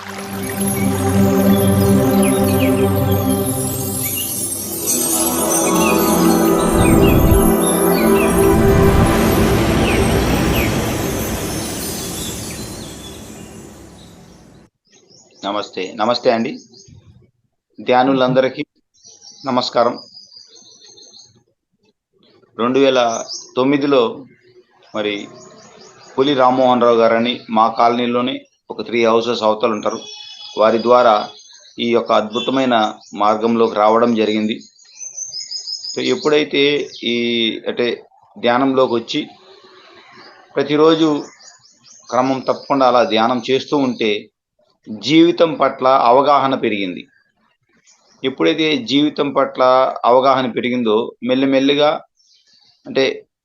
నమస్తే అండి. ధ్యానులందరికీ నమస్కారం. 2009లో మరి పులి రామ్మోహన్ రావు గారని మా కాలనీలోనే ఒక 3 హౌసెస్ అవతలుంటారు. వారి ద్వారా ఈ యొక్క అద్భుతమైన మార్గంలోకి రావడం జరిగింది. సో, ఎప్పుడైతే ధ్యానంలోకొచ్చి ప్రతిరోజు క్రమం తప్పకుండా అలా ధ్యానం చేస్తూ ఉంటే జీవితం పట్ల అవగాహన పెరిగింది. ఎప్పుడైతే జీవితం పట్ల అవగాహన పెరిగిందో మెల్లిమెల్లిగా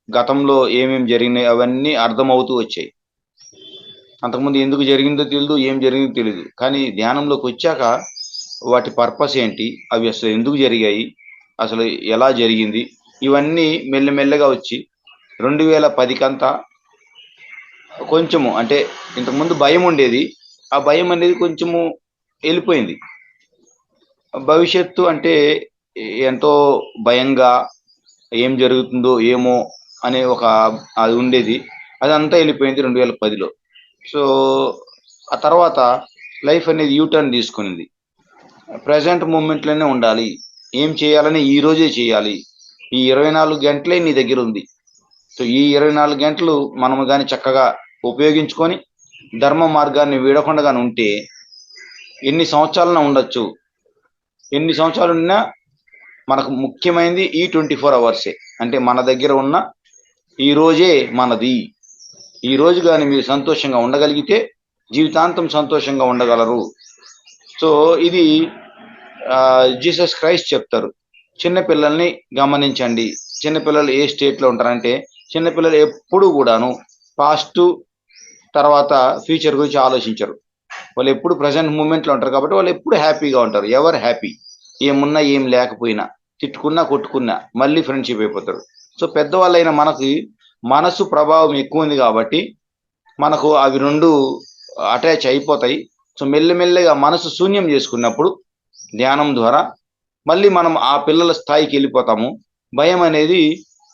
గతంలో ఏమేమి జరిగినాయి అవన్నీ అర్థమవుతూ వచ్చాయి. అంతకుముందు ఎందుకు జరిగిందో తెలీదు, ఏం జరిగిందో తెలీదు. కానీ ధ్యానంలోకి వచ్చాక వాటి పర్పస్ ఏంటి, అవి అసలు ఎందుకు జరిగాయి, అసలు ఎలా జరిగింది, ఇవన్నీ మెల్లిమెల్లగా వచ్చి 2010కంతా కొంచెము ఇంతకుముందు భయం ఉండేది. ఆ భయం అనేది కొంచెము వెళ్ళిపోయింది. భవిష్యత్తు ఎంతో భయంగా ఏం జరుగుతుందో ఏమో అనే అది ఉండేది. అదంతా వెళ్ళిపోయింది 2010లో. సో ఆ తర్వాత లైఫ్ అనేది యూటర్న్ తీసుకునింది. ప్రజెంట్ మూమెంట్లోనే ఉండాలి. ఏం చేయాలని ఈ రోజే చేయాలి. ఈ 24 గంటలే నీ దగ్గర ఉంది. సో ఈ 24 గంటలు మనము కానీ చక్కగా ఉపయోగించుకొని ధర్మ మార్గాన్ని వీడకుండా ఉంటే ఎన్ని సంవత్సరాలన ఉండొచ్చు. ఎన్ని సంవత్సరాలు ఉన్నా మనకు ముఖ్యమైనది ఈ 24 అవర్సే. మన దగ్గర ఉన్న ఈ రోజే మనది. ఈ రోజు కానీ మీరు సంతోషంగా ఉండగలిగితే జీవితాంతం సంతోషంగా ఉండగలరు. సో ఇది జీసస్ క్రైస్ట్ చెప్తారు. చిన్నపిల్లల్ని గమనించండి. చిన్నపిల్లలు ఏ స్టేట్లో ఉంటారంటే, చిన్నపిల్లలు ఎప్పుడు కూడాను పాస్ట్ తర్వాత ఫ్యూచర్ గురించి ఆలోచించరు. వాళ్ళు ఎప్పుడు ప్రజెంట్ మూమెంట్లో ఉంటారు కాబట్టి వాళ్ళు ఎప్పుడు హ్యాపీగా ఉంటారు. ఎవరు హ్యాపీ, ఏమున్నా ఏం లేకపోయినా, తిట్టుకున్నా కొట్టుకున్నా మళ్ళీ ఫ్రెండ్షిప్ అయిపోతారు. సో పెద్దవాళ్ళైన మనకి మనసు ప్రభావం ఎక్కువ ఉంది కాబట్టి మనకు అవి రెండు అటాచ్ అయిపోతాయి. సో మెల్లిమెల్లిగా మనసు శూన్యం చేసుకున్నప్పుడు ధ్యానం ద్వారా మళ్ళీ మనం ఆ పిల్లల స్థాయికి వెళ్ళిపోతాము. భయం అనేది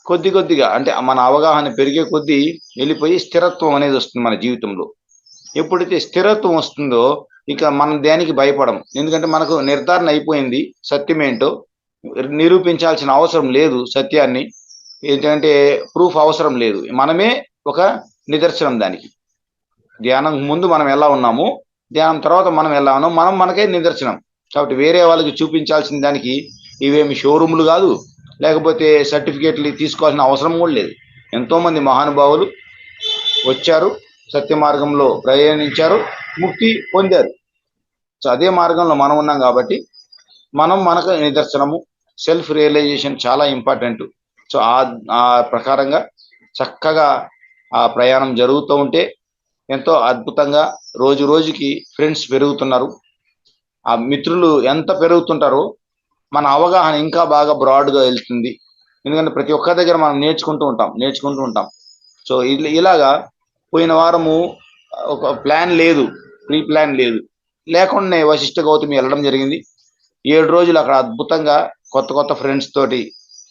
కొద్ది కొద్దిగా మన అవగాహన పెరిగే కొద్దీ వెళ్ళిపోయి స్థిరత్వం అనేది వస్తుంది మన జీవితంలో. ఎప్పుడైతే స్థిరత్వం వస్తుందో ఇక మనం దేనికి భయపడం. ఎందుకంటే మనకు నిర్ధారణ అయిపోయింది. సత్యం ఏంటో నిరూపించాల్సిన అవసరం లేదు. సత్యాన్ని ఏంటంటే ప్రూఫ్ అవసరం లేదు. మనమే ఒక నిదర్శనం దానికి. ధ్యానం ముందు మనం ఎలా ఉన్నాము, ధ్యానం తర్వాత మనం ఎలా ఉన్నాం, మనం మనకే నిదర్శనం. కాబట్టి వేరే వాళ్ళకి చూపించాల్సిన దానికి ఇవేమి షోరూములు కాదు, లేకపోతే సర్టిఫికేట్లు తీసుకోవాల్సిన అవసరం కూడా లేదు. ఎంతోమంది మహానుభావులు వచ్చారు, సత్య మార్గంలో ప్రయాణించారు, ముక్తి పొందారు. సో అదే మార్గంలో మనం ఉన్నాం కాబట్టి మనం మనకు నిదర్శనము. సెల్ఫ్ రియలైజేషన్ చాలా ఇంపార్టెంట్. సో ఆ ప్రకారంగా చక్కగా ఆ ప్రయాణం జరుగుతూ ఉంటే ఎంతో అద్భుతంగా రోజు రోజుకి ఫ్రెండ్స్ పెరుగుతున్నారు. ఆ మిత్రులు ఎంత పెరుగుతుంటారో మన అవగాహన ఇంకా బాగా బ్రాడ్గా వెళ్తుంది. ఎందుకంటే ప్రతి ఒక్క దగ్గర మనం నేర్చుకుంటూ ఉంటాం. సో ఇలాగా పోయిన వారము ఒక ప్లాన్ లేదు, ప్రీ ప్లాన్ లేకుండానే వశిష్ఠ గౌతమి వెళ్ళడం జరిగింది. 7 రోజులు అక్కడ అద్భుతంగా కొత్త ఫ్రెండ్స్ తోటి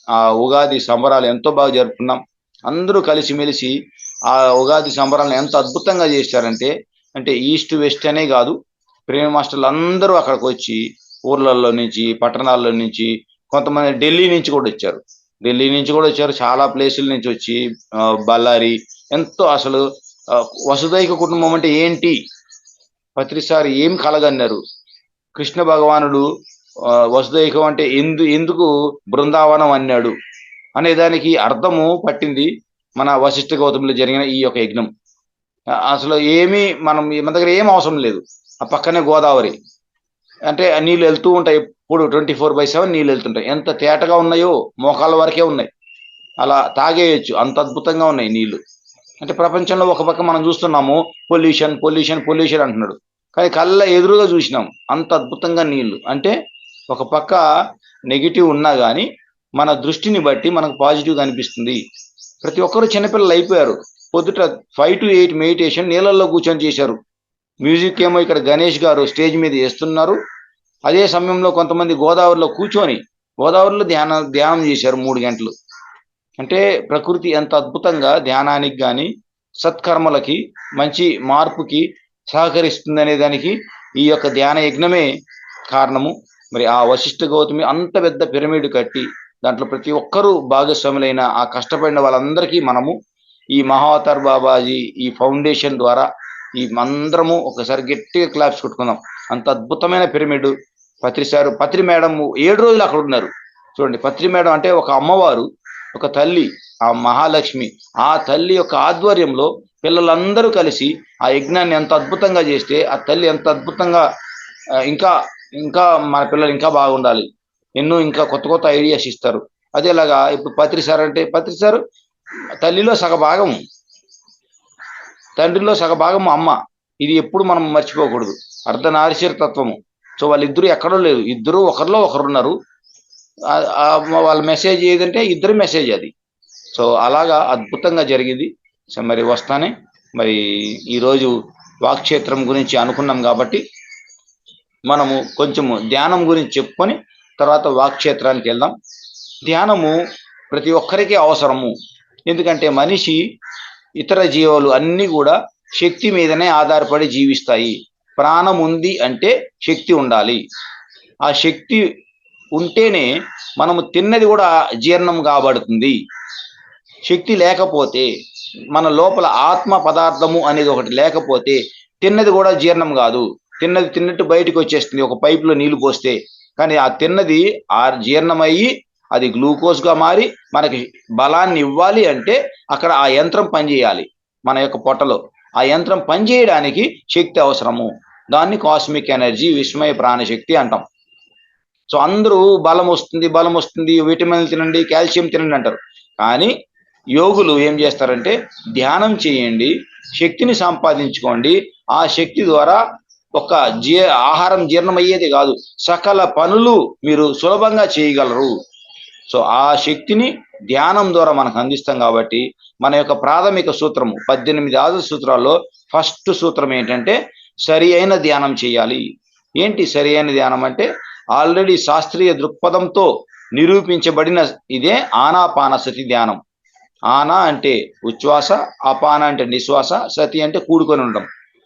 ఆ ఉగాది సంబరాలు ఎంతో బాగా జరుపుకున్నాం. అందరూ కలిసిమెలిసి ఆ ఉగాది సంబరాలను ఎంత అద్భుతంగా చేశారంటే ఈస్ట్ వెస్ట్ అనే కాదు, ప్రేమ మాస్టర్లు అందరూ అక్కడికి వచ్చి ఊర్లలో నుంచి, పట్టణాల్లో నుంచి, కొంతమంది ఢిల్లీ నుంచి కూడా వచ్చారు. చాలా ప్లేసుల నుంచి వచ్చి బళ్ళారి ఎంతో అసలు వసుదైక కుటుంబం అంటే ఏంటి, ప్రతిసారి ఏం కలగన్నారు. కృష్ణ భగవానుడు వసుదైకం అంటే ఎందుకు బృందావనం అన్నాడు అనేదానికి అర్థము పట్టింది మన వశిష్ఠ గౌతమిలో జరిగిన ఈ యొక్క యజ్ఞం. అసలు మన దగ్గర ఏం అవసరం లేదు. ఆ పక్కనే గోదావరి, నీళ్ళు వెళ్తూ ఉంటాయి. ఎప్పుడు 24/7 నీళ్ళు వెళ్తుంటాయి. ఎంత తేటగా ఉన్నాయో మోకాళ్ళ వరకే ఉన్నాయి. అలా తాగేయచ్చు, అంత అద్భుతంగా ఉన్నాయి నీళ్లు. ప్రపంచంలో ఒక పక్క మనం చూస్తున్నాము పొల్యూషన్ అంటున్నాడు, కానీ కళ్ళ ఎదురుగా చూసినాం అంత అద్భుతంగా నీళ్లు. ఒక పక్క నెగిటివ్ ఉన్నా కానీ మన దృష్టిని బట్టి మనకు పాజిటివ్గా అనిపిస్తుంది. ప్రతి ఒక్కరు చిన్నపిల్లలు అయిపోయారు. పొద్దుట 5 to 8 మెడిటేషన్ నీళ్ళల్లో కూర్చొని చేశారు. మ్యూజిక్ ఏమో ఇక్కడ గణేష్ గారు స్టేజ్ మీద వేస్తున్నారు. అదే సమయంలో కొంతమంది గోదావరిలో కూర్చొని గోదావరిలో ధ్యానం చేశారు 3 గంటలు. అంటే ప్రకృతి ఎంత అద్భుతంగా ధ్యానానికి కానీ సత్కర్మలకి మంచి మార్పుకి సహకరిస్తుంది అనే దానికి ఈ యొక్క ధ్యాన యజ్ఞమే కారణము. మరి ఆ వశిష్ఠ గౌతమి అంత పెద్ద పిరమిడ్ కట్టి దాంట్లో ప్రతి ఒక్కరూ భాగస్వాములైన ఆ కష్టపడిన వాళ్ళందరికీ మనము ఈ మహావతార్ బాబాజీ ఈ ఫౌండేషన్ ద్వారా ఈ అందరము ఒకసారి గట్టిగా క్లాప్స్ కొట్టుకుందాం. అంత అద్భుతమైన పిరమిడ్. పత్రి మేడం 7 రోజులు అక్కడ ఉన్నారు. చూడండి, పత్రి మేడం అంటే ఒక అమ్మవారు, ఒక తల్లి, ఆ మహాలక్ష్మి, ఆ తల్లి యొక్క ఆధ్వర్యంలో పిల్లలందరూ కలిసి ఆ యజ్ఞాన్ని ఎంత అద్భుతంగా చేస్తే ఆ తల్లి ఎంత అద్భుతంగా ఇంకా ఇంకా మన పిల్లలు ఇంకా బాగుండాలి, ఎన్నో ఇంకా కొత్త కొత్త ఐడియాస్ ఇస్తారు. అదేలాగా ఇప్పుడు పత్రి సార్ అంటే పత్రి సార్ తల్లిలో సగభాగము, తండ్రిలో సగభాగము అమ్మ. ఇది ఎప్పుడు మనం మర్చిపోకూడదు. అర్ధనారీశ్వర తత్వము. సో వాళ్ళిద్దరూ ఎక్కడో లేదు, ఇద్దరు ఒకరిలో ఒకరున్నారు. వాళ్ళ మెసేజ్ ఏదంటే ఇద్దరు మెసేజ్ అది. సో అలాగా అద్భుతంగా జరిగింది. సో మరి వస్తానే మరి ఈరోజు వాక్క్షేత్రం గురించి అనుకున్నాం కాబట్టి మనము కొంచెము ధ్యానం గురించి చెప్పుకొని తర్వాత వాక్క్షేత్రానికి వెళ్దాం. ధ్యానము ప్రతి ఒక్కరికి అవసరము. ఎందుకంటే మనిషి ఇతర జీవాలు అన్నీ కూడా శక్తి మీదనే ఆధారపడి జీవిస్తాయి. ప్రాణం ఉంది అంటే శక్తి ఉండాలి. ఆ శక్తి ఉంటేనే మనము తిన్నది కూడా జీర్ణం కాబడుతుంది. శక్తి లేకపోతే మన లోపల ఆత్మ పదార్థము అనేది ఒకటి లేకపోతే తిన్నది కూడా జీర్ణం కాదు. తిన్నది తిన్నట్టు బయటకు వచ్చేస్తుంది ఒక పైపులో నీళ్లు పోస్తే. కానీ ఆ తిన్నది జీర్ణమయ్యి అది గ్లూకోజ్గా మారి మనకి బలాన్ని ఇవ్వాలి అంటే అక్కడ ఆ యంత్రం పనిచేయాలి. మన యొక్క పొట్టలో ఆ యంత్రం పనిచేయడానికి శక్తి అవసరము. దాన్ని కాస్మిక్ ఎనర్జీ, విస్మయ ప్రాణశక్తి అంటాం. సో అందరూ బలం వస్తుంది, విటమిన్లు తినండి, కాల్షియం తినండి అంటారు. కానీ యోగులు ఏం చేస్తారంటే ధ్యానం చేయండి, శక్తిని సంపాదించుకోండి. ఆ శక్తి ద్వారా ఒక ఆహారం జీర్ణమయ్యేది కాదు, సకల పనులు మీరు సులభంగా చేయగలరు. సో ఆ శక్తిని ధ్యానం ద్వారా మనకు అందిస్తాం. కాబట్టి మన యొక్క ప్రాథమిక సూత్రము 18 ఆదర్శ సూత్రాల్లో ఫస్ట్ సూత్రం ఏంటంటే సరి అయిన ధ్యానం చేయాలి. ఏంటి సరి అయిన ధ్యానం అంటే ఆల్రెడీ శాస్త్రీయ దృక్పథంతో నిరూపించబడిన ఇదే ఆనాపానసతి ధ్యానం. ఆనా అంటే ఉచ్ఛ్వాస, అపాన అంటే నిశ్వాస, సతి అంటే కూడుకొని ఉండడం.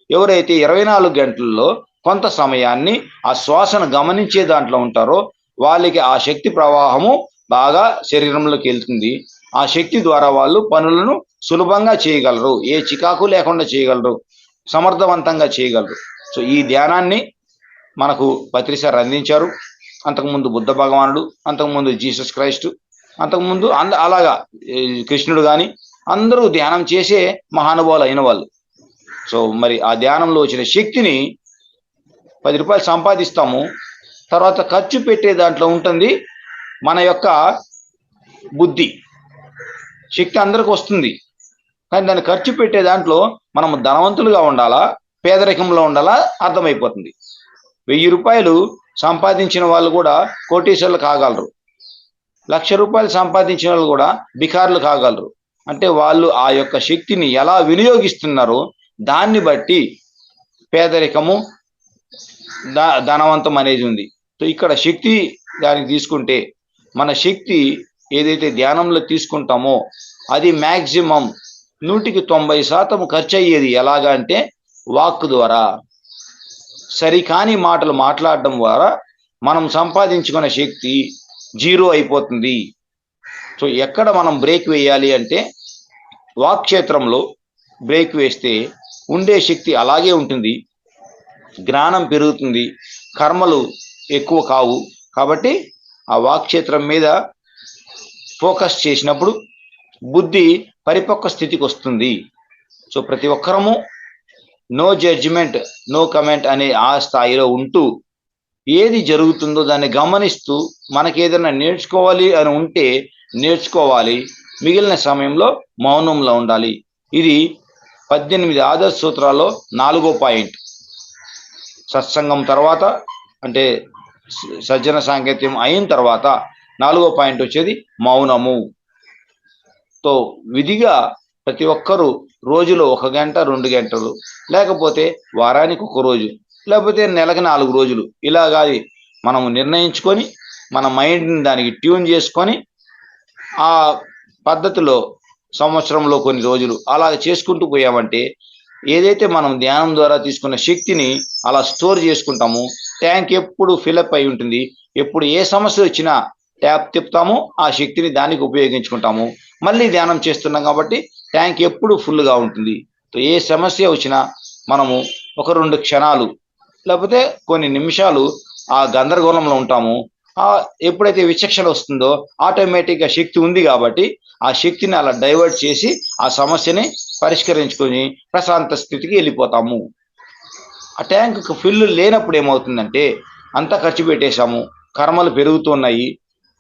ఎవరైతే 24 గంటల్లో కొంత సమయాన్ని ఆ శ్వాసను గమనించే దాంట్లో ఉంటారో వాళ్ళకి ఆ శక్తి ప్రవాహము బాగా శరీరంలోకి వెళ్తుంది. ఆ శక్తి ద్వారా వాళ్ళు పనులను సులభంగా చేయగలరు, ఏ చికాకు లేకుండా చేయగలరు, సమర్థవంతంగా చేయగలరు. సో ఈ ధ్యానాన్ని మనకు పత్రి సార్ అందించారు. అంతకుముందు బుద్ధ భగవానుడు, అంతకుముందు జీసస్ క్రైస్ట్, అంతకుముందు అలాగా కృష్ణుడు కానీ అందరూ ధ్యానం చేసే మహానుభావులు అయిన వాళ్ళు. సో మరి ఆ ధ్యానంలో వచ్చిన శక్తిని 10 రూపాయలు సంపాదిస్తాము, తర్వాత ఖర్చు పెట్టే దాంట్లో ఉంటుంది మన యొక్క బుద్ధి. శక్తి అందరికి వస్తుంది, కానీ దాన్ని ఖర్చు పెట్టే దాంట్లో మనం ధనవంతులుగా ఉండాలా, పేదరికంలో ఉండాలా అర్థమైపోతుంది. 1000 రూపాయలు సంపాదించిన వాళ్ళు కూడా కోటీశ్వర్లు కాగలరు, 1,00,000 రూపాయలు సంపాదించిన వాళ్ళు కూడా బికార్లు కాగలరు. అంటే వాళ్ళు ఆ యొక్క శక్తిని ఎలా వినియోగిస్తున్నారో దాన్ని బట్టి పేదరికము ధనవంతం అనేది ఉంది. సో ఇక్కడ శక్తి దానికి తీసుకుంటే మన శక్తి ఏదైతే ధ్యానంలో తీసుకుంటామో అది మ్యాక్సిమం 190% ఖర్చు అయ్యేది ఎలాగా అంటే వాక్ ద్వారా. సరికాని మాటలు మాట్లాడడం ద్వారా మనం సంపాదించుకున్న శక్తి జీరో అయిపోతుంది. సో ఎక్కడ మనం బ్రేక్ వేయాలి అంటే వాక్ క్షేత్రంలో బ్రేక్ వేస్తే ఉండే శక్తి అలాగే ఉంటుంది, జ్ఞానం పెరుగుతుంది, కర్మలు ఎక్కువ కావు. కాబట్టి ఆ వాక్ క్షేత్రం మీద ఫోకస్ చేసినప్పుడు బుద్ధి పరిపక్వ స్థితికి వస్తుంది. సో ప్రతి ఒక్కరము నో జడ్జిమెంట్, నో కమెంట్ అనే ఆ స్థాయిలో ఉంటూ ఏది జరుగుతుందో దాన్ని గమనిస్తూ మనకి ఏదైనా నేర్చుకోవాలి అని ఉంటే నేర్చుకోవాలి, మిగిలిన సమయంలో మౌనంలో ఉండాలి. ఇది 18 ఆదర్శ సూత్రాల్లో 4వ పాయింట్. సత్సంగం తర్వాత అంటే సజ్జన సాంకేత్యం అయిన తర్వాత 4వ పాయింట్ వచ్చేది మౌనము. తో విధిగా ప్రతి ఒక్కరూ రోజులో 1 గంట 2 గంటలు, లేకపోతే వారానికి 1 రోజు, లేకపోతే నెలకి 4 రోజులు ఇలాగా మనము నిర్ణయించుకొని మన మైండ్ని దానికి ట్యూన్ చేసుకొని ఆ పద్ధతిలో సంవత్సరంలో కొన్ని రోజులు అలా చేసుకుంటూ పోయామంటే ఏదైతే మనం ధ్యానం ద్వారా తీసుకున్న శక్తిని అలా స్టోర్ చేసుకుంటామో ట్యాంక్ ఎప్పుడు ఫిలప్ అయి ఉంటుంది. ఎప్పుడు ఏ సమస్య వచ్చినా ట్యాప్ తిప్పుతాము, ఆ శక్తిని దానికి ఉపయోగించుకుంటాము. మళ్ళీ ధ్యానం చేస్తున్నాం కాబట్టి ట్యాంక్ ఎప్పుడు ఫుల్గా ఉంటుంది. ఏ సమస్య వచ్చినా మనము ఒక 2 క్షణాలు లేకపోతే కొన్ని నిమిషాలు ఆ గందరగోళంలో ఉంటాము. ఎప్పుడైతే విచక్షణ వస్తుందో ఆటోమేటిక్గా శక్తి ఉంది కాబట్టి ఆ శక్తిని అలా డైవర్ట్ చేసి ఆ సమస్యని పరిష్కరించుకొని ప్రశాంత స్థితికి వెళ్ళిపోతాము. ఆ ట్యాంకు ఫిల్ లేనప్పుడు ఏమవుతుందంటే అంతా ఖర్చు పెట్టేశాము, కర్మలు పెరుగుతున్నాయి,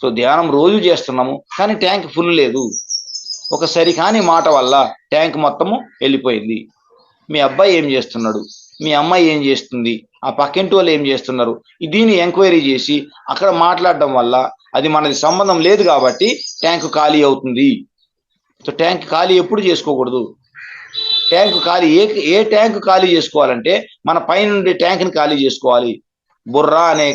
సో ధ్యానం రోజు చేస్తున్నాము కానీ ట్యాంక్ ఫుల్ లేదు. ఒక సరికాని మాట వల్ల ట్యాంక్ మొత్తము వెళ్ళిపోయింది. మీ అబ్బాయి ఏం చేస్తున్నాడు, మీ అమ్మాయి ఏం చేస్తుంది, ఆ పక్కింటి వాళ్ళు ఏం చేస్తున్నారు, దీన్ని ఎంక్వైరీ చేసి అక్కడ మాట్లాడడం వల్ల అది మనది సంబంధం లేదు కాబట్టి ట్యాంక్ ఖాళీ అవుతుంది. సో ట్యాంక్ ఖాళీ ఎప్పుడు చేసుకోకూడదు. ట్యాంక్ ఖాళీ ఏ ట్యాంక్ ఖాళీ చేసుకోవాలంటే మన పైన ట్యాంక్ని ఖాళీ చేసుకోవాలి. బుర్ర అనే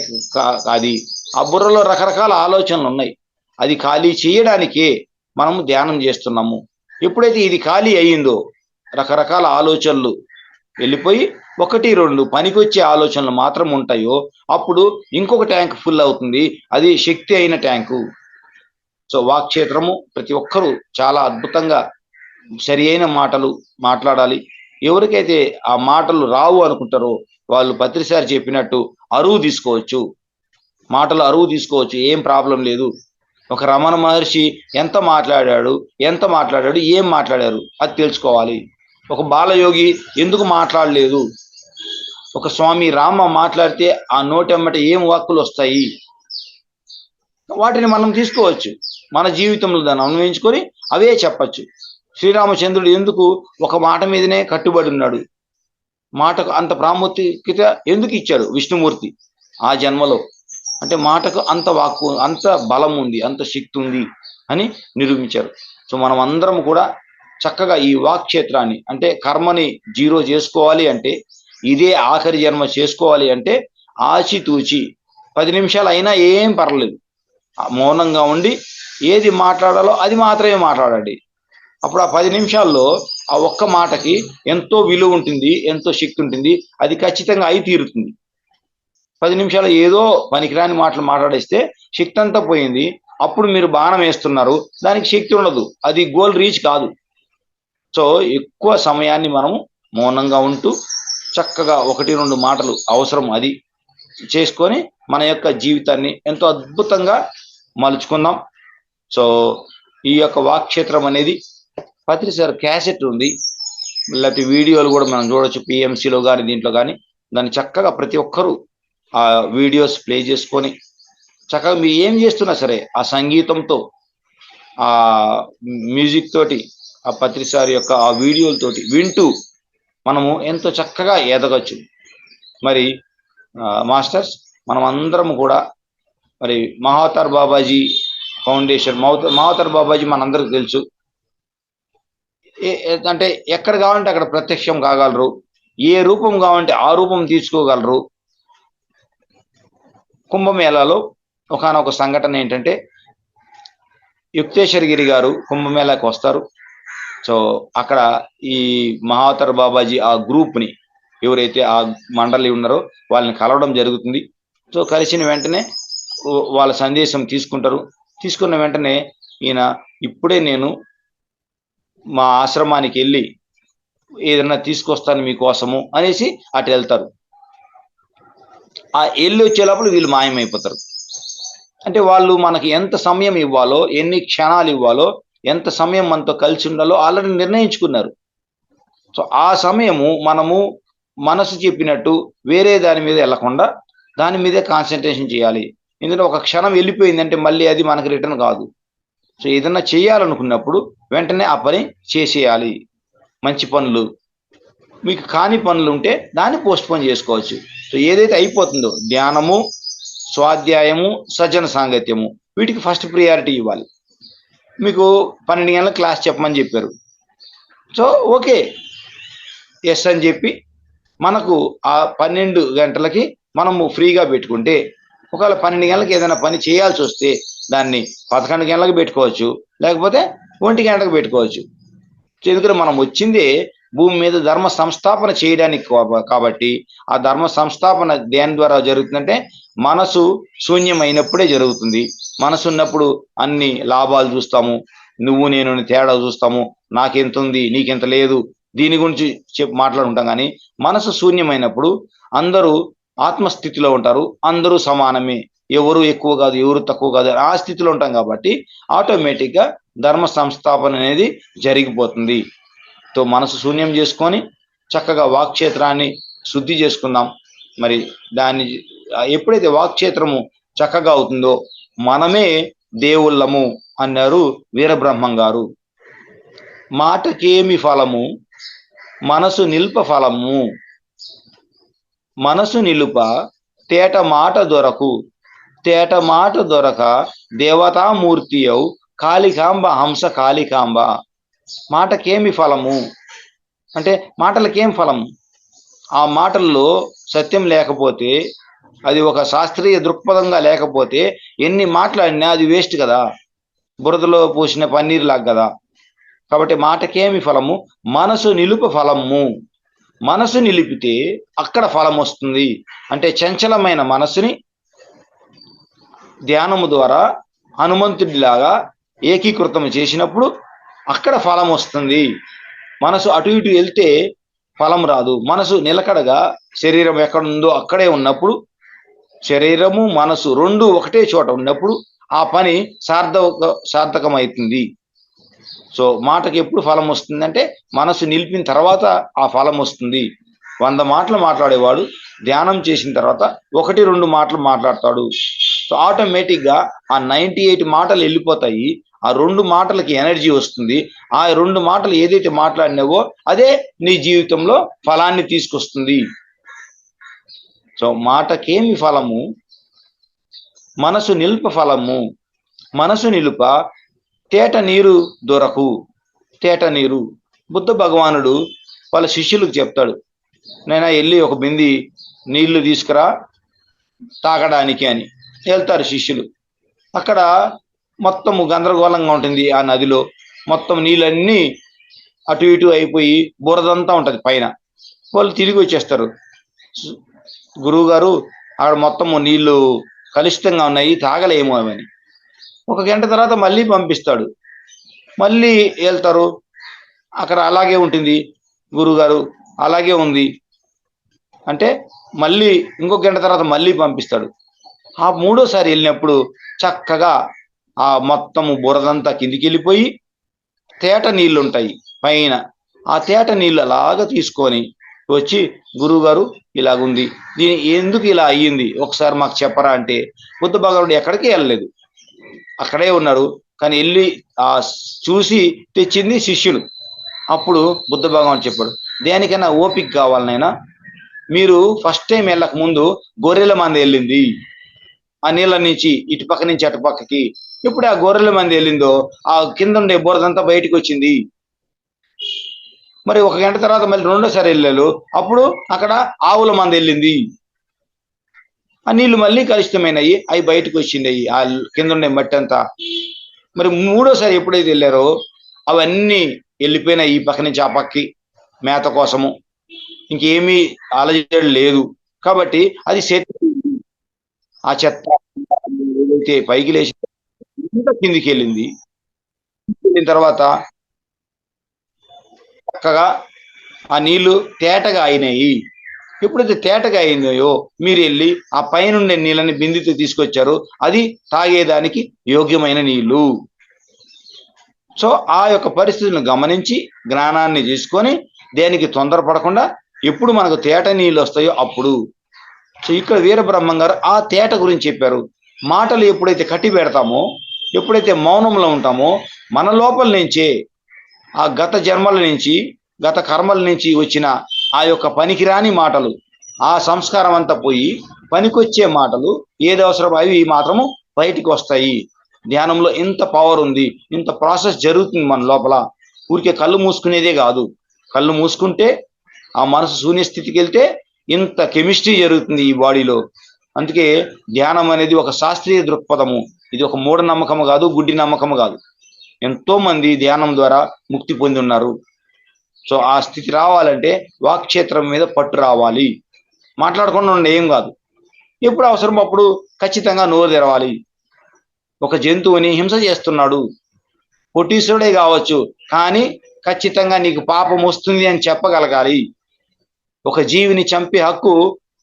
అది ఆ బుర్రలో రకరకాల ఆలోచనలు ఉన్నాయి, అది ఖాళీ చేయడానికే మనము ధ్యానం చేస్తున్నాము. ఎప్పుడైతే ఇది ఖాళీ అయ్యిందో రకరకాల ఆలోచనలు వెళ్ళిపోయి 1, 2 పనికొచ్చే ఆలోచనలు మాత్రం ఉంటాయో అప్పుడు ఇంకొక ట్యాంక్ ఫుల్ అవుతుంది, అది శక్తి అయిన ట్యాంకు. సో వాక్క్షేత్రము ప్రతి ఒక్కరూ చాలా అద్భుతంగా సరి అయిన మాటలు మాట్లాడాలి. ఎవరికైతే ఆ మాటలు రావు అనుకుంటారో వాళ్ళు పత్రిసారి చెప్పినట్టు అరువు తీసుకోవచ్చు, మాటలు అరువు తీసుకోవచ్చు, ఏం ప్రాబ్లం లేదు. ఒక రమణ మహర్షి ఎంత మాట్లాడాడు, ఏం మాట్లాడారు అది తెలుసుకోవాలి. ఒక బాలయోగి ఎందుకు మాట్లాడలేదు, ఒక స్వామి రామ మాట్లాడితే ఆ నోటెమ్మట ఏం వాక్కులు వస్తాయి, వాటిని మనం తీసుకోవచ్చు, మన జీవితంలో దాన్ని అన్వయించుకొని అవే చెప్పచ్చు. శ్రీరామచంద్రుడు ఎందుకు ఒక మాట మీదనే కట్టుబడి ఉన్నాడు, మాటకు అంత ప్రాముఖ్యత ఎందుకు ఇచ్చాడు విష్ణుమూర్తి ఆ జన్మలో అంటే మాటకు అంత వాక్కు, అంత బలం ఉంది, అంత శక్తి ఉంది అని నిరూపించారు. సో మనం అందరం కూడా చక్కగా ఈ వాక్క్షేత్రాన్ని అంటే కర్మని జీరో చేసుకోవాలి అంటే, ఇదే ఆఖరి జన్మ చేసుకోవాలి అంటే ఆచితూచి 10 నిమిషాలు అయినా ఏం పర్లేదు, మౌనంగా ఉండి ఏది మాట్లాడాలో అది మాత్రమే మాట్లాడండి. అప్పుడు ఆ 10 నిమిషాల్లో ఆ ఒక్క మాటకి ఎంతో విలువ ఉంటుంది, ఎంతో శక్తి ఉంటుంది, అది ఖచ్చితంగా అయి తీరుతుంది. 10 నిమిషాలు ఏదో పనికిరాని మాటలు మాట్లాడేస్తే శక్తి అంతా పోయింది. అప్పుడు మీరు బాణం వేస్తున్నారు, దానికి శక్తి ఉండదు, అది గోల్ రీచ్ కాదు. సో ఎక్కువ సమయాన్ని మనము మౌనంగా ఉంటూ చక్కగా 1, 2 మాటలు అవసరం అది చేసుకొని మన యొక్క జీవితాన్ని ఎంతో అద్భుతంగా మలుచుకుందాం. సో ఈ యొక్క వాక్క్షేత్రం అనేది పత్రిసారి క్యాసెట్ ఉంది, ఇలాంటి వీడియోలు కూడా మనం చూడొచ్చు, పిఎంసిలో కానీ దీంట్లో కానీ. దాన్ని చక్కగా ప్రతి ఒక్కరూ ఆ వీడియోస్ ప్లే చేసుకొని చక్కగా మీరు ఏం చేస్తున్నా సరే ఆ సంగీతంతో ఆ మ్యూజిక్ తోటి ఆ పత్రిసారి యొక్క ఆ వీడియోలతోటి వింటూ మనము ఎంతో చక్కగా ఎదగచ్చు. మరి మాస్టర్స్ మనం అందరం కూడా మరి మహావతార్ బాబాజీ ఫౌండేషన్, మహావతార్ బాబాజీ మనందరికి తెలుసు, అంటే ఎక్కడ కావాలంటే అక్కడ ప్రత్యక్షం కాగలరు, ఏ రూపం కావాలంటే ఆ రూపం తీసుకోగలరు. కుంభమేళాలో ఒకానొక సంఘటన ఏంటంటే యుక్తేశ్వరగిరి గారు కుంభమేళాకి వస్తారు. సో అక్కడ ఈ మహావతార్ బాబాజీ ఆ గ్రూప్ని ఎవరైతే ఆ మండలి ఉన్నారో వాళ్ళని కలవడం జరుగుతుంది. సో కలిసిన వెంటనే వాళ్ళ సందేశం తీసుకుంటారు. తీసుకున్న వెంటనే ఈయన ఇప్పుడే నేను మా ఆశ్రమానికి వెళ్ళి ఏదన్నా తీసుకొస్తాను మీకోసము అనేసి అటు వెళ్తారు. ఆ వెళ్ళి వచ్చేటప్పుడు వీళ్ళు మాయమైపోతారు. అంటే వాళ్ళు మనకి ఎంత సమయం ఇవ్వాలో, ఎన్ని క్షణాలు ఇవ్వాలో, ఎంత సమయం మనతో కలిసి ఉండాలో ఆల్రెడీ నిర్ణయించుకున్నారు. సో ఆ సమయము మనము మనసు చెప్పినట్టు వేరే దాని మీద వెళ్ళకుండా దాని మీదే కాన్సన్ట్రేషన్ చేయాలి. ఎందుకంటే ఒక క్షణం వెళ్ళిపోయిందంటే మళ్ళీ అది మనకి రిటర్న్ కాదు. సో ఏదన్నా చేయాలనుకున్నప్పుడు వెంటనే ఆ పని చేసేయాలి. మంచి పనులు, మీకు కాని పనులు ఉంటే దాన్ని పోస్ట్పోన్ చేసుకోవచ్చు. సో ఏదైతే అయిపోతుందో ధ్యానము, స్వాధ్యాయము, సజ్జన సాంగత్యము, వీటికి ఫస్ట్ ప్రియారిటీ ఇవ్వాలి. మీకు 12 గంటల క్లాస్ చెప్పమని చెప్పారు, సో ఓకే, ఎస్ అని చెప్పి మనకు ఆ 12 గంటలకి మనము ఫ్రీగా పెట్టుకుంటే, ఒకవేళ 12 గంటలకు ఏదైనా పని చేయాల్సి వస్తే దాన్ని 11 గంటలకు పెట్టుకోవచ్చు, లేకపోతే 1 గంటకు పెట్టుకోవచ్చు. ఎందుకంటే మనం వచ్చిందే భూమి మీద ధర్మ సంస్థాపన చేయడానికి కాబట్టి, ఆ ధర్మ సంస్థాపన దేని ద్వారా జరుగుతుందంటే మనసు శూన్యమైనప్పుడే జరుగుతుంది. మనసు ఉన్నప్పుడు అన్ని లాభాలు చూస్తాము, నువ్వు నేను తేడా చూస్తాము, నాకెంత ఉంది నీకెంత లేదు, దీని గురించి మాట్లాడుకుంటాం. కానీ మనసు శూన్యమైనప్పుడు అందరూ ఆత్మస్థితిలో ఉంటారు, అందరూ సమానమే, ఎవరు ఎక్కువ కాదు ఎవరు తక్కువ కాదు ఆ స్థితిలో ఉంటాం. కాబట్టి ఆటోమేటిక్గా ధర్మ సంస్థాపన అనేది జరిగిపోతుంది. తో మనసు శూన్యం చేసుకొని చక్కగా వాక్క్షేత్రాన్ని శుద్ధి చేసుకుందాం. మరి దాన్ని ఎప్పుడైతే వాక్క్షేత్రము చక్కగా అవుతుందో మనమే దేవుళ్ళము అన్నారు వీరబ్రహ్మం గారు. మాటకేమి ఫలము మనసు నిల్ప ఫలము, మనసు నిలుప తేట మాట దొరకు, తేట మాట దొరక దేవతామూర్తి అవు కాళికాంబ హంస కాళికాంబ. మాటకేమి ఫలము అంటే మాటలకేం ఫలం? ఆ మాటల్లో సత్యం లేకపోతే, అది ఒక శాస్త్రీయ దృక్పథంగా లేకపోతే ఎన్ని మాట్లాడినా అది వేస్ట్ కదా, బురదలో పోసిన పన్నీర్ లాగా కదా. కాబట్టి మాటకేమి ఫలము మనసు నిలుప ఫలము. మనసు నిలిపితే అక్కడ ఫలం వస్తుంది. అంటే చంచలమైన మనసుని ధ్యానము ద్వారా హనుమంతుడిలాగా ఏకీకృతం చేసినప్పుడు అక్కడ ఫలం వస్తుంది. మనసు అటు ఇటు వెళ్తే ఫలం రాదు. మనసు నిలకడగా శరీరం ఎక్కడుందో అక్కడే ఉన్నప్పుడు, శరీరము మనసు రెండు ఒకటే చోట ఉన్నప్పుడు ఆ పని సార్థకమవుతుంది. సో మాటకి ఎప్పుడు ఫలం వస్తుందంటే మనసు నిలిపిన తర్వాత ఆ ఫలం వస్తుంది. 100 మాటలు మాట్లాడేవాడు ధ్యానం చేసిన తర్వాత 1-2 మాటలు మాట్లాడతాడు. సో ఆటోమేటిక్గా ఆ 98 మాటలు వెళ్ళిపోతాయి. ఆ 2 మాటలకి ఎనర్జీ వస్తుంది. ఆ 2 మాటలు ఏదైతే మాట్లాడినావో అదే నీ జీవితంలో ఫలాన్ని తీసుకొస్తుంది. సో మాటకేమి ఫలము మనసు నిల్ప ఫలము, మనసు నిలుప తేట నీరు దొరకు. తేట నీరు బుద్ధ భగవానుడు వాళ్ళ శిష్యులకు చెప్తాడు, నైనా వెళ్ళి ఒక బింది నీళ్లు తీసుకురా తాగడానికి అని వెళ్తారు శిష్యులు. అక్కడ మొత్తము గందరగోళంగా ఉంటుంది. ఆ నదిలో మొత్తం నీళ్ళన్నీ అటు ఇటు అయిపోయి బురదంతా ఉంటుంది పైన. వాళ్ళు తిరిగి వచ్చేస్తారు, గురువు గారు అక్కడ మొత్తము నీళ్లు కలుషితంగా ఉన్నాయి, తాగలేము అవని. 1 గంట తర్వాత మళ్ళీ పంపిస్తాడు, మళ్ళీ వెళ్తారు, అక్కడ అలాగే ఉంటుంది. గురువుగారు అలాగే ఉంది అంటే మళ్ళీ ఇంకొక గంట తర్వాత మళ్ళీ పంపిస్తాడు. ఆ 3వసారి వెళ్ళినప్పుడు చక్కగా ఆ మొత్తము బురదంతా కిందికి వెళ్ళిపోయి తేట నీళ్ళు ఉంటాయి పైన. ఆ తేట నీళ్ళు అలాగా తీసుకొని వచ్చి, గురువుగారు ఇలాగుంది, దీని ఎందుకు ఇలా అయ్యింది ఒకసారి మాకు చెప్పరా అంటే, బుద్ధ భగవానుడు ఎక్కడికి వెళ్ళలేదు, అక్కడే ఉన్నారు. కానీ వెళ్ళి ఆ చూసి తెచ్చింది శిష్యులు. అప్పుడు బుద్ధ భగవాన్ చెప్పాడు, దేనికైనా ఓపిక కావాలనైనా, మీరు ఫస్ట్ టైం వెళ్ళక ముందు గొర్రెల మంది వెళ్ళింది ఆ నీళ్ళ నుంచి ఇటు పక్క నుంచి అటు పక్కకి. ఇప్పుడు ఆ గొర్రెల మంది వెళ్ళిందో ఆ కింద ఉండే బురదంతా బయటకు వచ్చింది. మరి 1 గంట తర్వాత మళ్ళీ 2వసారి వెళ్ళారు, అప్పుడు అక్కడ ఆవుల మంది వెళ్ళింది. ఆ నీళ్లు మళ్ళీ కలుషితమైనవి, అవి బయటకు వచ్చింది ఆ కింద ఉండే మట్టి అంతా. మరి 3వసారి ఎప్పుడైతే వెళ్ళారో అవన్నీ వెళ్ళిపోయినాయి ఈ పక్క నుంచి ఆ పక్కకి మేత కోసము. ఇంకేమీ అలజడి లేదు. కాబట్టి అది ఆ చెత్త ఏదైతే పైకి లేచి కిందికి వెళ్ళింది. వెళ్ళిన తర్వాత చక్కగా ఆ నీళ్లు తేటగా అయినాయి. ఎప్పుడైతే తేటగా అయినాయో మీరు వెళ్ళి ఆ పైనుండే నీళ్ళని బిందుతో తీసుకొచ్చారు, అది తాగేదానికి యోగ్యమైన నీళ్లు. సో ఆ యొక్క పరిస్థితులను గమనించి జ్ఞానాన్ని తీసుకొని దేనికి తొందరపడకుండా ఎప్పుడు మనకు తేట నీళ్ళు వస్తాయో అప్పుడు. సో ఇక్కడ వీరబ్రహ్మం గారు ఆ తేట గురించి చెప్పారు. మాటలు ఎప్పుడైతే కట్టి పెడతామో, ఎప్పుడైతే మౌనంలో ఉంటామో, మన లోపల నుంచే ఆ గత జన్మల నుంచి గత కర్మల నుంచి వచ్చిన ఆ యొక్క పనికిరాని మాటలు, ఆ సంస్కారం అంతా పోయి పనికొచ్చే మాటలు ఏది అవసరం అవి మాత్రము బయటికి వస్తాయి. ధ్యానంలో ఇంత పవర్ ఉంది, ఇంత ప్రాసెస్ జరుగుతుంది మన లోపల. ఊరికే కళ్ళు మూసుకునేదే కాదు. కళ్ళు మూసుకుంటే ఆ మనసు శూన్య స్థితికి వెళ్తే ఇంత కెమిస్ట్రీ జరుగుతుంది ఈ బాడీలో. అందుకే ధ్యానం అనేది ఒక శాస్త్రీయ దృక్పథము. ఇది ఒక మూఢనమ్మకము కాదు, గుడ్డి నమ్మకము కాదు. ఎంతో మంది ధ్యానం ద్వారా ముక్తి పొంది ఉన్నారు. సో ఆ స్థితి రావాలంటే వాక్క్షేత్రం మీద పట్టు రావాలి. మాట్లాడకుండా ఉండే ఏం కాదు. ఎప్పుడు అవసరం అప్పుడు ఖచ్చితంగా నోరు తెరవాలి. ఒక జంతువుని హింస చేస్తున్నాడు, కోటీశ్వరుడే కావచ్చు, కానీ ఖచ్చితంగా నీకు పాపం వస్తుంది అని చెప్పగలగాలి. ఒక జీవిని చంపే హక్కు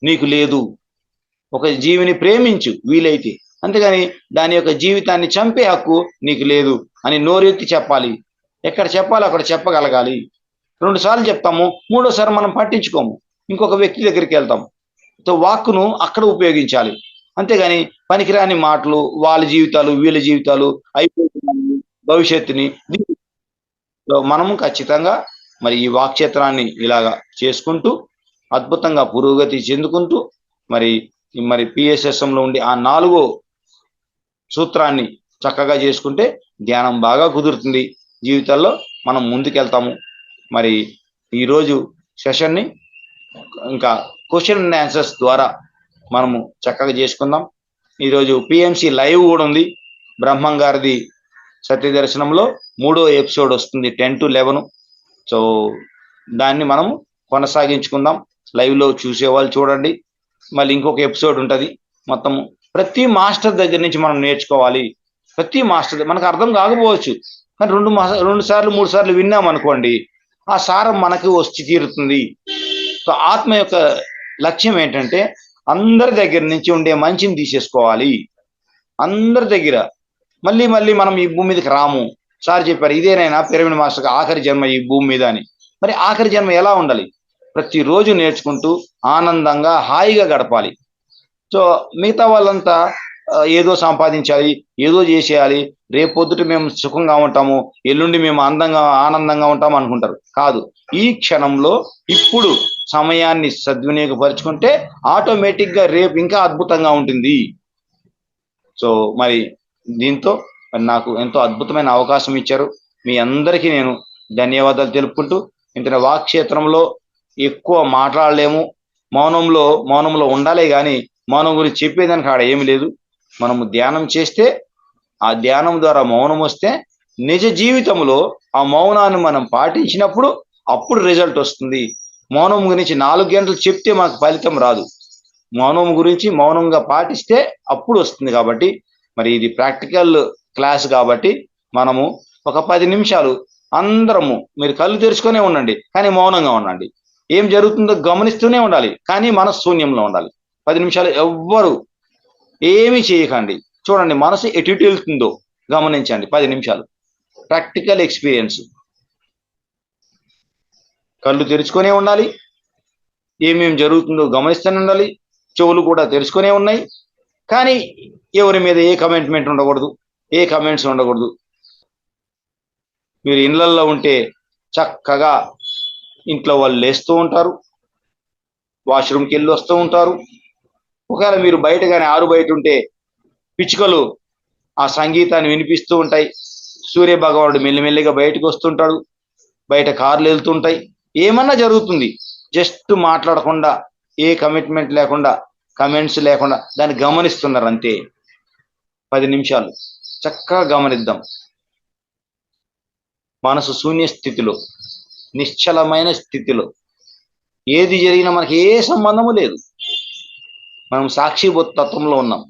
నీకు లేదు. ఒక జీవిని ప్రేమించు వీలైతే, అంతేగాని దాని యొక్క జీవితాన్ని చంపే హక్కు నీకు లేదు అని నోరెత్తి చెప్పాలి. ఎక్కడ చెప్పాలో అక్కడ చెప్పగలగాలి. 2 సార్లు చెప్తాము, మూడోసారి మనం పట్టించుకోము, ఇంకొక వ్యక్తి దగ్గరికి వెళ్తాము. వాక్కును అక్కడ ఉపయోగించాలి. అంతేగాని పనికిరాని మాటలు, వాళ్ళ జీవితాలు వీళ్ళ జీవితాలు అయిపోతున్నాయి భవిష్యత్తుని. మనము ఖచ్చితంగా మరి ఈ వాక్క్షేత్రాన్ని ఇలాగా చేసుకుంటూ అద్భుతంగా పురోగతి చెందుకుంటూ మరి మరి పిఎస్ఎస్ఎంలో ఉండి ఆ 4వ సూత్రాన్ని చక్కగా చేసుకుంటే ధ్యానం బాగా కుదురుతుంది. జీవితాల్లో మనం ముందుకెళ్తాము. మరి ఈరోజు సెషన్ని ఇంకా క్వశ్చన్ అండ్ ఆన్సర్స్ ద్వారా మనము చక్కగా చేసుకుందాం. ఈరోజు పిఎంసి లైవ్ కూడా ఉంది. బ్రహ్మం గారిది సత్య దర్శనంలో 3వ ఎపిసోడ్ వస్తుంది 10 to 11. సో దాన్ని మనం కొనసాగించుకుందాం. లైవ్లో చూసేవాళ్ళు చూడండి. మళ్ళీ ఇంకొక ఎపిసోడ్ ఉంటుంది. మొత్తము ప్రతి మాస్టర్ దగ్గర నుంచి మనం నేర్చుకోవాలి. ప్రతి మాస్టర్ మనకు అర్థం కాకపోవచ్చు, కానీ 2 సార్లు 3 సార్లు విన్నాం అనుకోండి, ఆ సారం మనకు వచ్చి తీరుతుంది. సో ఆత్మ యొక్క లక్ష్యం ఏంటంటే అందరి దగ్గర నుంచి ఉండే మంచిని తీసేసుకోవాలి. అందరి దగ్గర మళ్ళీ మళ్ళీ మనం ఈ భూమి మీదకి రాము. సార్ చెప్పారు, ఇదేనైనా పిరమిడ్ మాస్టర్కి ఆఖరి జన్మ ఈ భూమి మీద అని. మరి ఆఖరి జన్మ ఎలా ఉండాలి? ప్రతిరోజు నేర్చుకుంటూ ఆనందంగా హాయిగా గడపాలి. సో మిగతా వాళ్ళంతా ఏదో సంపాదించాలి, ఏదో చేసేయాలి, రేపు పొద్దుట మేము సుఖంగా ఉంటాము, ఎల్లుండి మేము ఆనందంగా ఉంటాము అనుకుంటారు. కాదు, ఈ క్షణంలో ఇప్పుడు సమయాన్ని సద్వినియోగపరుచుకుంటే ఆటోమేటిక్గా రేపు ఇంకా అద్భుతంగా ఉంటుంది. సో మరి దీంతో నాకు ఎంతో అద్భుతమైన అవకాశం ఇచ్చారు. మీ అందరికీ నేను ధన్యవాదాలు తెలుపుకుంటూ, ఇంత వాక్క్షేత్రంలో ఎక్కువ మాట్లాడలేము, మౌనంలో ఉండాలే కానీ మౌనం గురించి చెప్పేదానికి ఆడ ఏమి లేదు. మనము ధ్యానం చేస్తే ఆ ధ్యానం ద్వారా మౌనం వస్తే నిజ జీవితంలో ఆ మౌనాన్ని మనం పాటించినప్పుడు అప్పుడు రిజల్ట్ వస్తుంది. మౌనం గురించి 4 గంటలు చెప్తే మనకు ఫలితం రాదు. మౌనం గురించి మౌనంగా పాటిస్తే అప్పుడు వస్తుంది. కాబట్టి మరి ఇది ప్రాక్టికల్ క్లాస్ కాబట్టి మనము ఒక 10 నిమిషాలు అందరము, మీరు కళ్ళు తెరుచుకునే ఉండండి కానీ మౌనంగా ఉండండి. ఏం జరుగుతుందో గమనిస్తూనే ఉండాలి కానీ మనశూన్యంలో ఉండాలి. 10 నిమిషాలు ఎవ్వరు ఏమీ చేయకండి. చూడండి మనసు ఎటు వెళ్తుందో గమనించండి. 10 నిమిషాలు ప్రాక్టికల్ ఎక్స్పీరియన్స్. కళ్ళు తెరుచుకునే ఉండాలి, ఏమేమి జరుగుతుందో గమనిస్తూనే ఉండాలి. చెవులు కూడా తెరుచుకునే ఉన్నాయి, కానీ ఎవరి మీద ఏ కమెంట్మెంట్ ఉండకూడదు, ఏ కమెంట్స్ ఉండకూడదు. మీరు ఇళ్లల్లో ఉంటే చక్కగా ఇంట్లో వాళ్ళు లేస్తూ ఉంటారు, వాష్రూమ్కి వెళ్ళి వస్తూ ఉంటారు. ఒకవేళ మీరు బయట కానీ ఆరు బయట ఉంటే పిచ్చుకలు ఆ సంగీతాన్ని వినిపిస్తూ ఉంటాయి. సూర్య భగవానుడు మెల్లిమెల్లిగా బయటకు వస్తుంటాడు, బయట కార్లు వెళ్తుంటాయి. ఏమన్నా జరుగుతుంది, జస్ట్ మాట్లాడకుండా, ఏ కమిట్మెంట్ లేకుండా, కమెంట్స్ లేకుండా దాన్ని గమనిస్తున్నారు అంతే. 10 నిమిషాలు చక్కగా గమనిద్దాం. మనసు శూన్య స్థితిలో, నిశ్చలమైన స్థితిలో ఏది జరిగినా మనకి ఏ సంబంధము లేదు. మనం సాక్షిభూత తత్వంలో ఉన్నాం.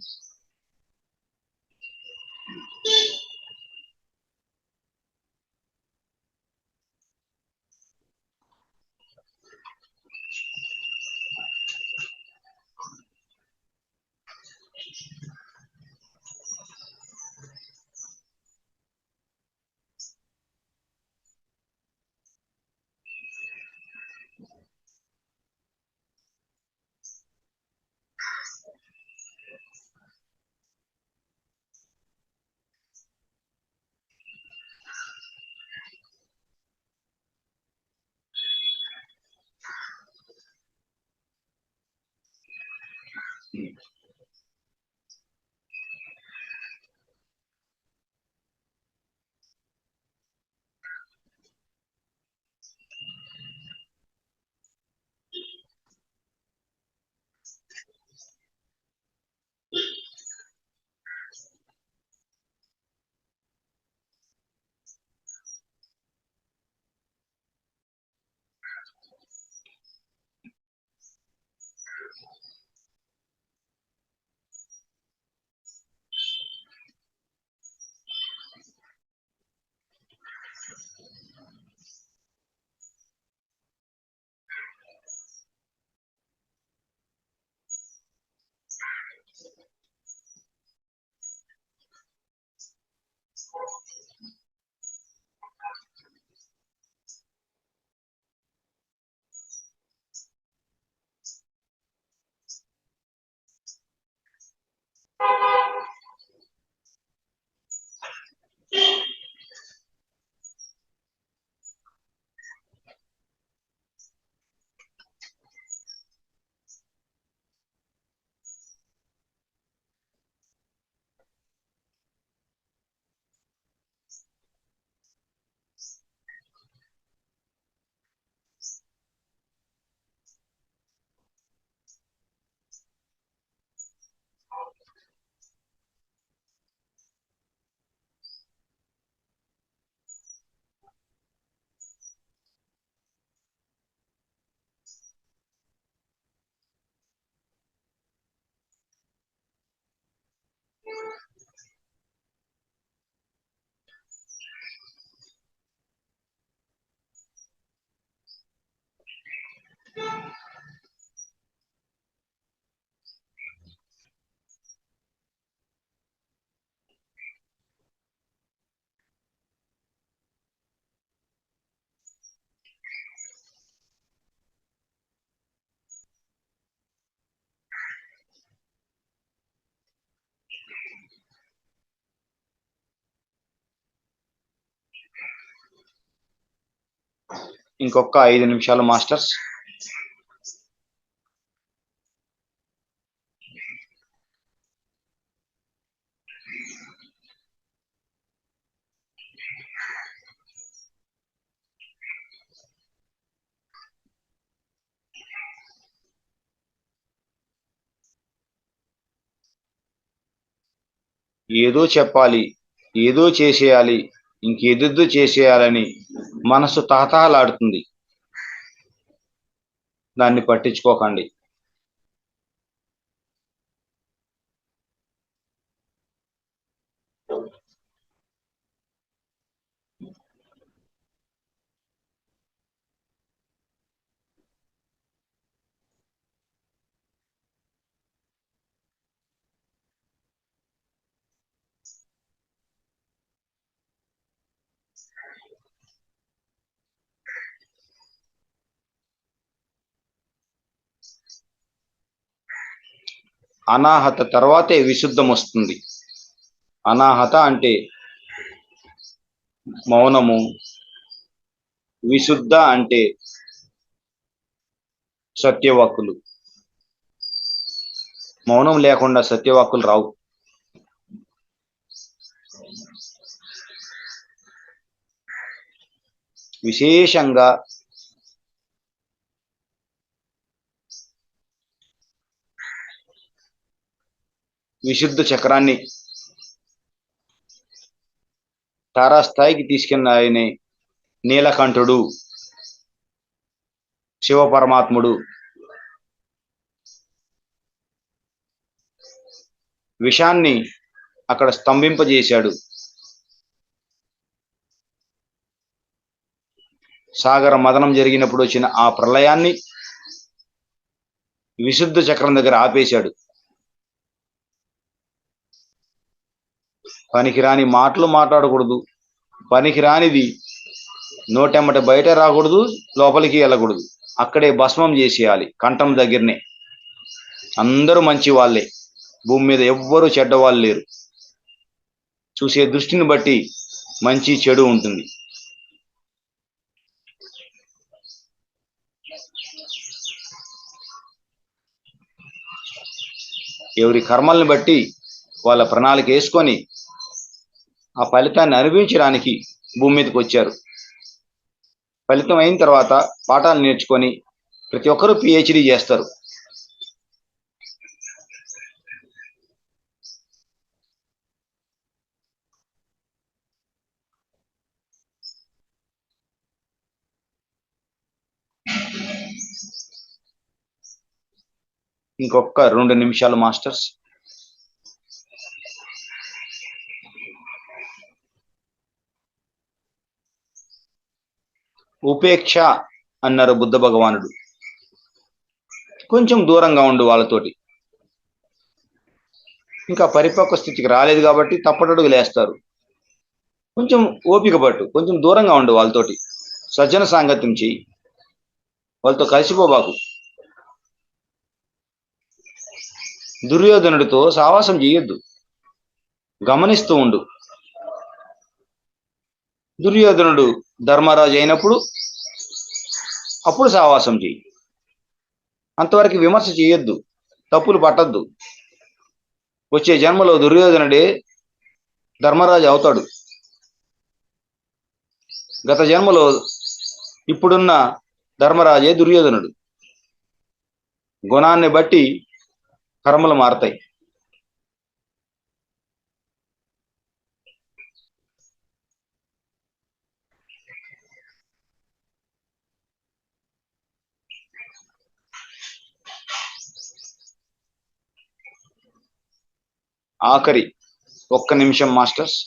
ఇంకొక 5 నిమిషాలు మాస్టర్స్. ఏదో చెప్పాలి, ఏదో చేసేయాలి, ఇంకేదేదో చేసేయాలని మనసు తహతహలాడుతుంది. దాన్ని పట్టించుకోకండి. అనాహత తర్వాతే విశుద్ధం వస్తుంది. అనాహత అంటే మౌనము, విశుద్ధ అంటే సత్యవాక్కులు. మౌనం లేకుండా సత్యవాక్కులు రావు. విశేషంగా విశుద్ధ చక్రాన్ని తారాస్థాయికి తీసుకెళ్ళిన ఆయనే నీలకంఠుడు, శివపరమాత్ముడు. విషాన్ని అక్కడ స్తంభింపజేశాడు. సాగర మదనం జరిగినప్పుడు వచ్చిన ఆ ప్రళయాన్ని విశుద్ధ చక్రం దగ్గర ఆపేశాడు. పనికిరాని మాటలు మాట్లాడకూడదు, పనికిరానిది నోటెమ్మట బయట రాకూడదు, లోపలికి వెళ్ళకూడదు. అక్కడే భస్మం చేసేయాలి, కంఠం దగ్గరనే. అందరూ మంచి వాళ్ళే, భూమి మీద ఎవ్వరూ చెడ్డవాళ్ళు లేరు. చూసే దృష్టిని బట్టి మంచి చెడు ఉంటుంది. ఎవరి కర్మల్ని బట్టి వాళ్ళ ప్రణాళిక వేసుకొని ఆ ఫలితాన్ని అనుభవించడానికి భూమి మీదకి వచ్చారు. ఫలితం అయిన తర్వాత పాఠాలు నేర్చుకొని ప్రతి ఒక్కరూ పిహెచ్డి చేస్తారు. ఇంకొక 2 నిమిషాలు మాస్టర్స్. ఉపేక్ష అన్నారు బుద్ధ భగవానుడు. కొంచెం దూరంగా ఉండు వాళ్ళతోటి. ఇంకా పరిపక్వ స్థితికి రాలేదు కాబట్టి తప్పటడుగు లేస్తారు. కొంచెం ఓపిక పట్టు, కొంచెం దూరంగా ఉండు వాళ్ళతోటి. సజ్జన సాంగత్యం చెయ్యి, వాళ్ళతో కలిసిపోబాకు. దుర్యోధనుడితో సావాసం చేయొద్దు, గమనిస్తూ ఉండు. దుర్యోధనుడు ధర్మరాజు అయినప్పుడు అప్పుడు సావాసం చెయ్యి. అంతవరకు విమర్శ చేయొద్దు, తప్పులు పట్టద్దు. వచ్చే జన్మలో దుర్యోధనుడే ధర్మరాజు అవుతాడు. గత జన్మలో ఇప్పుడున్న ధర్మరాజే దుర్యోధనుడు. గుణాన్ని బట్టి కర్మలు మారతాయి. ఆఖరి 1 నిమిషం మాస్టర్స్.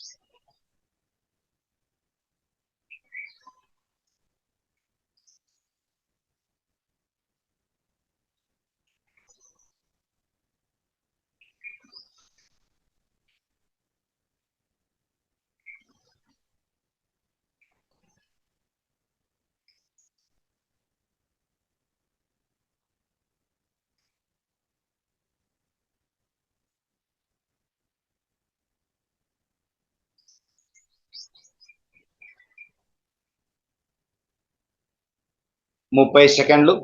30 సెకండ్లు.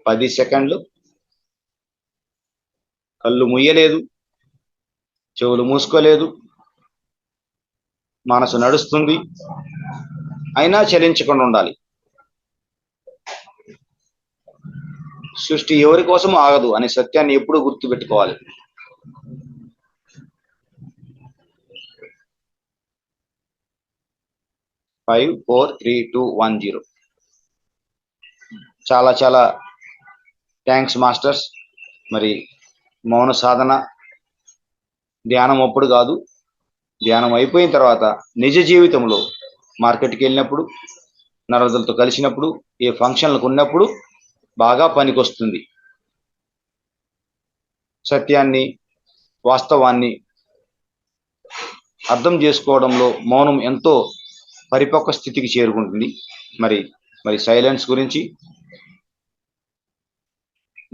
పది సెకండ్లు. కళ్ళు ముయ్యలేదు, చెవులు మూసుకోలేదు, మనసు నడుస్తుంది, అయినా చలించకుండా ఉండాలి. సృష్టి ఎవరి కోసం ఆగదు అనే సత్యాన్ని ఎప్పుడూ గుర్తుపెట్టుకోవాలి. ఫైవ్, 4, 3, 2, 1, 0. చాలా చాలా థ్యాంక్స్ మాస్టర్స్. మరి మౌన సాధన ధ్యానం అప్పుడు కాదు, ధ్యానం అయిపోయిన తర్వాత నిజ జీవితంలో మార్కెట్కి వెళ్ళినప్పుడు, నరదులతో కలిసినప్పుడు, ఏ ఫంక్షన్లకు ఉన్నప్పుడు బాగా పనికొస్తుంది. సత్యాన్ని, వాస్తవాన్ని అర్థం చేసుకోవడంలో మౌనం ఎంతో పరిపక్వ స్థితికి చేరుకుంటుంది. మరి సైలెన్స్ గురించి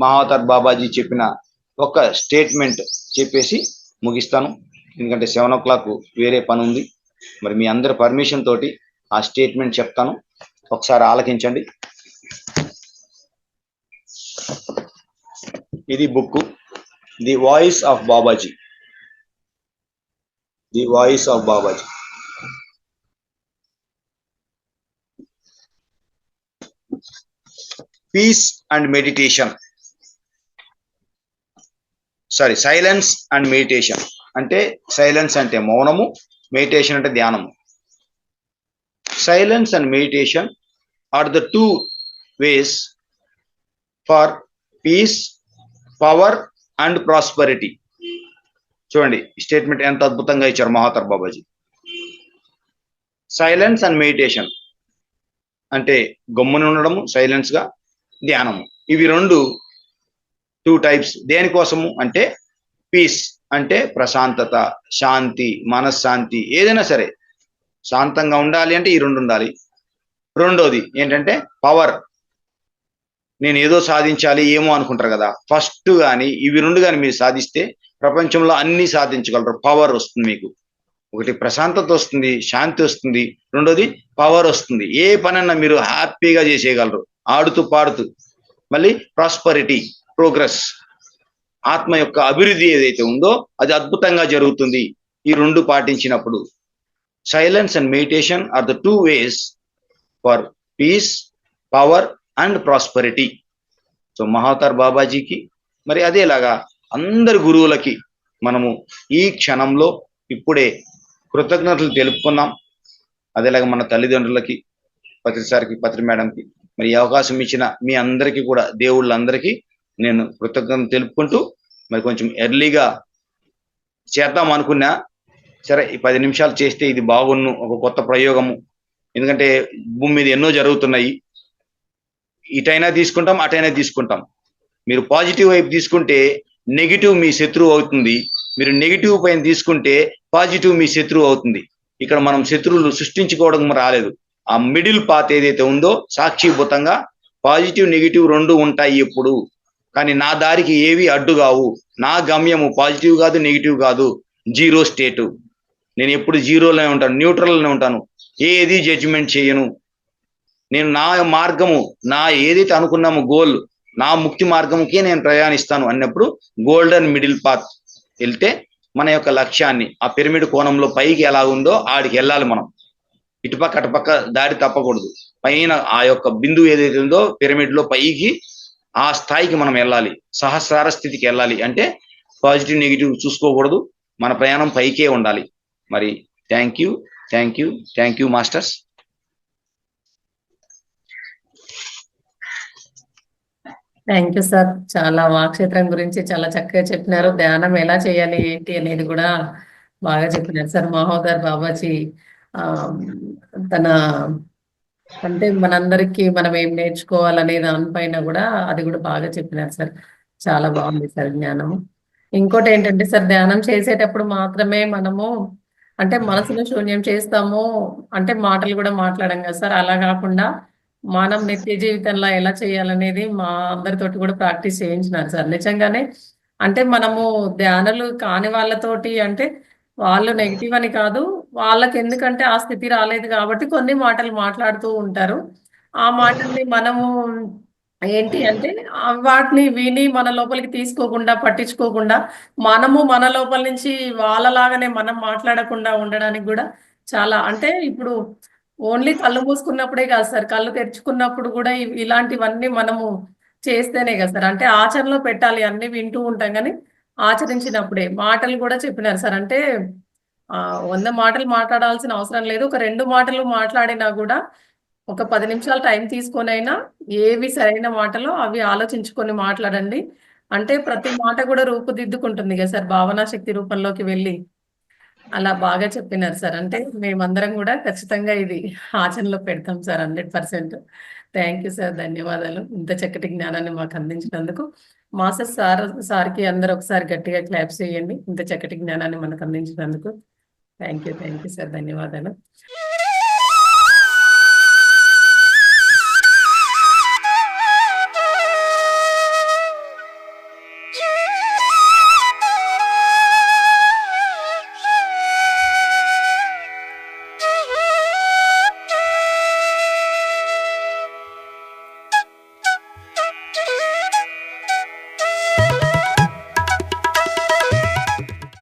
మహావతార్ బాబాజీ చెప్పిన ఒక స్టేట్మెంట్ చెప్పేసి ముగిస్తాను. ఎందుకంటే 7 o'clock వేరే పని ఉంది. మరి మీ అందరి పర్మిషన్ తోటి ఆ స్టేట్మెంట్ చెప్తాను, ఒకసారి ఆలకించండి. ఇది book, the voice of Babaji. The voice of Babaji. Peace and meditation, silence and meditation. అంటే సైలెన్స్ అంటే మౌనము, మెడిటేషన్ అంటే ధ్యానము. Silence and meditation are the 2 ways for peace, power and prosperity. చూడండి స్టేట్మెంట్ ఎంత అద్భుతంగా ఇచ్చారు Mahavatar Babaji. Silence and meditation అంటే గమ్మున ఉండడము, సైలెన్స్ గా ధ్యానము. ఇవి 2 types. దేనికోసము అంటే పీస్ అంటే ప్రశాంతత, శాంతి, మనశ్శాంతి. ఏదైనా సరే శాంతంగా ఉండాలి అంటే ఈ 2 ఉండాలి. రెండోది ఏంటంటే పవర్. నేను ఏదో సాధించాలి ఏమో అనుకుంటారు కదా, ఫస్ట్ కానీ ఇవి 2 కానీ మీరు సాధిస్తే ప్రపంచంలో అన్ని సాధించగలరు. పవర్ వస్తుంది మీకు. ఒకటి ప్రశాంతత వస్తుంది, శాంతి వస్తుంది, రెండోది పవర్ వస్తుంది. ఏ పనన్నా మీరు హ్యాపీగా చేసేయగలరు, ఆడుతూ పాడుతూ. మళ్ళీ ప్రాస్పరిటీ, ప్రోగ్రెస్, ఆత్మ యొక్క అభివృద్ధి ఏదైతే ఉందో అది అద్భుతంగా జరుగుతుంది ఈ 2 పాటించినప్పుడు. Silence and meditation are the 2 ways for peace, power and prosperity. So Mahavatar బాబాజీకి మరి అదేలాగా అందరి గురువులకి మనము ఈ క్షణంలో ఇప్పుడే కృతజ్ఞతలు తెలుపుకున్నాం. అదేలాగా మన తల్లిదండ్రులకి, పత్రి సార్కి, పత్రి మేడంకి, మరి ఈ అవకాశం ఇచ్చిన మీ అందరికీ కూడా, దేవుళ్ళందరికీ నేను కృతజ్ఞతలు తెలుపుకుంటూ మరి కొంచెం ఎర్లీగా చేద్దాం అనుకున్నా. సరే ఈ 10 నిమిషాలు చేస్తే ఇది బాగున్ను, ఒక కొత్త ప్రయోగము. ఎందుకంటే భూమి మీద ఎన్నో జరుగుతున్నాయి, ఇటైనా తీసుకుంటాం, అటైనా తీసుకుంటాం. మీరు పాజిటివ్ వైపు తీసుకుంటే నెగిటివ్ మీ శత్రువు అవుతుంది, మీరు నెగిటివ్ పైన తీసుకుంటే పాజిటివ్ మీ శత్రువు అవుతుంది. ఇక్కడ మనం శత్రువులు సృష్టించుకోవడం రాలేదు. ఆ మిడిల్ పాత్ ఏదైతే ఉందో సాక్షిభూతంగా పాజిటివ్, నెగిటివ్ 2 ఉంటాయి ఎప్పుడు. కానీ నా దారికి ఏవి అడ్డు కావు. నా గమ్యము పాజిటివ్ కాదు, నెగిటివ్ కాదు, జీరో స్టేటు. నేను ఎప్పుడు జీరోలోనే ఉంటాను, న్యూట్రల్లోనే ఉంటాను. ఏది జడ్జిమెంట్ చేయను. నేను నా మార్గము, నా ఏదైతే అనుకున్నామో గోల్, నా ముక్తి మార్గముకే నేను ప్రయాణిస్తాను అన్నప్పుడు గోల్డెన్ మిడిల్ పాత్ వెళ్తే మన యొక్క లక్ష్యాన్ని ఆ పిరమిడ్ కోణంలో పైకి ఎలా ఉందో ఆడికి వెళ్ళాలి మనం. ఇటుపక్క అటుపక్క దారి తప్పకూడదు. పైన ఆ యొక్క బిందువు ఏదైతే ఉందో పిరమిడ్ లో పైకి, ఆ స్థాయికి మనం వెళ్ళాలి. సహస్రార స్థితికి వెళ్ళాలి అంటే పాజిటివ్ నెగిటివ్ చూసుకోకూడదు, మన ప్రయాణం పైకే ఉండాలి. మరి thank you masters. Thank you sir. చాలా వాక్క్షేత్రం గురించి చాలా చక్కగా చెప్పినారు. ధ్యానం ఎలా చేయాలి ఏంటి అనేది కూడా బాగా చెప్పినారు సార్. మహోదర్ బాబాజీ తన అంటే మనందరికీ మనం ఏం నేర్చుకోవాలనే దానిపైన కూడా అది కూడా బాగా చెప్పినారు సార్. చాలా బాగుంది సార్ జ్ఞానము. ఇంకోటి ఏంటంటే సార్, ధ్యానం చేసేటప్పుడు మాత్రమే మనము అంటే మనసును శూన్యం చేస్తాము, అంటే మాటలు కూడా మాట్లాడం కదా సార్. అలా కాకుండా మనం నిత్య జీవితంలో ఎలా చేయాలనేది మా అందరితోటి కూడా ప్రాక్టీస్ చేయించినారు సార్. నిజంగానే అంటే మనము ధ్యానులు కాని వాళ్ళతోటి అంటే వాళ్ళు నెగిటివ్ అని కాదు. వాళ్ళకి ఎందుకంటే ఆ స్థితి రాలేదు కాబట్టి కొన్ని మాటలు మాట్లాడుతూ ఉంటారు. ఆ మాటల్ని మనము ఏంటి అంటే వాటిని విని మన లోపలికి తీసుకోకుండా, పట్టించుకోకుండా మనము మన లోపల నుంచి వాళ్ళలాగానే మనం మాట్లాడకుండా ఉండడానికి గూడా చాలా అంటే ఇప్పుడు ఓన్లీ కళ్ళు మూసుకున్నప్పుడే కాదు సార్. కళ్ళు తెరుచుకున్నప్పుడు గూడా ఇలాంటివన్నీ మనము చేస్తేనే కదా సార్. అంటే ఆచరణలో పెట్టాలి. అన్నీ వింటూ ఉంటాం గానీ, ఆచరించినప్పుడే. మాటలు గూడా చెప్పినారు సార్. అంటే 100 మాటలు మాట్లాడాల్సిన అవసరం లేదు. ఒక 2 మాటలు మాట్లాడినా గూడా, ఒక 10 నిమిషాలు టైం తీసుకొనైనా ఏవి సరైన మాటలో అవి ఆలోచించుకొని మాట్లాడండి. అంటే ప్రతి మాట గూడా రూపుదిద్దుకుంటుంది గదా సార్. భావనా శక్తి రూపంలోకి వెళ్ళి. అలా బాగా చెప్పినారు సార్. అంటే మేమందరం గూడా ఖచ్చితంగా ఇది ఆచరణలో పెడతాం సార్ 100%. Thank you sir. ధన్యవాదాలు. ఇంత చక్కటి జ్ఞానాన్ని మాకు అందించినందుకు. మాస్టర్ సార్‌కి అందరూ ఒకసారి గట్టిగా క్లాప్స్ చేయండి. ఇంత చక్కటి జ్ఞానాన్ని మనకు అందించినందుకు. Thank you sir. ధన్యవాదాలు.